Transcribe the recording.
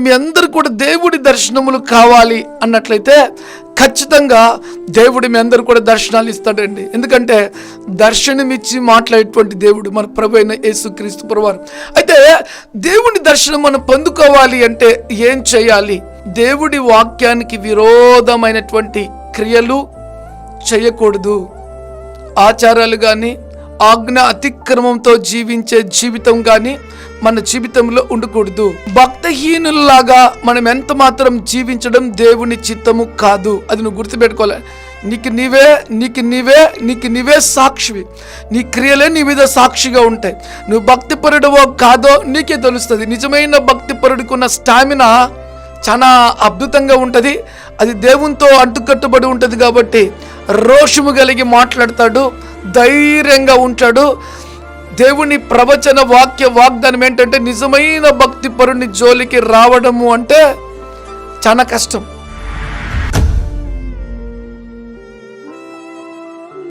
మీ అందరూ కూడా దేవుడి దర్శనములు కావాలి అన్నట్లయితే ఖచ్చితంగా దేవుడు మీ అందరూ కూడా దర్శనాలు ఇస్తాడండి. ఎందుకంటే దర్శనమిచ్చి మాట్లాడేటువంటి దేవుడు మన ప్రభు అయిన యేసుక్రీస్తు ప్రభువారు. అయితే దేవుని దర్శనం మనం పొందుకోవాలి అంటే ఏం చేయాలి? దేవుడి వాక్యానికి విరోధమైనటువంటి క్రియలు చేయకూడదు. ఆచారాలు కానీ ఆజ్ఞ అతిక్రమంతో జీవించే జీవితం కానీ మన జీవితంలో ఉండకూడదు. భక్తహీనుల్లాగా మనం ఎంత మాత్రం జీవించడం దేవుని చిత్తము కాదు. అది నువ్వు గుర్తుపెట్టుకోవాలి. నీకు నీవే సాక్షివి. నీ క్రియలే నీ మీద సాక్షిగా ఉంటాయి. నువ్వు భక్తిపరుడవో కాదో నీకే తెలుస్తుంది. నిజమైన భక్తిపరుడికి ఉన్న స్టామినా చాలా అద్భుతంగా ఉంటుంది. అది దేవునితో అంటుకట్టుబడి ఉంటుంది కాబట్టి రోషము కలిగి మాట్లాడతాడు, ధైర్యంగా ఉంటాడు. దేవుని ప్రవచన వాగ్దానం ఏంటంటే నిజమైన భక్తి పరుని జోలికి రావడము అంటే చాలా కష్టం.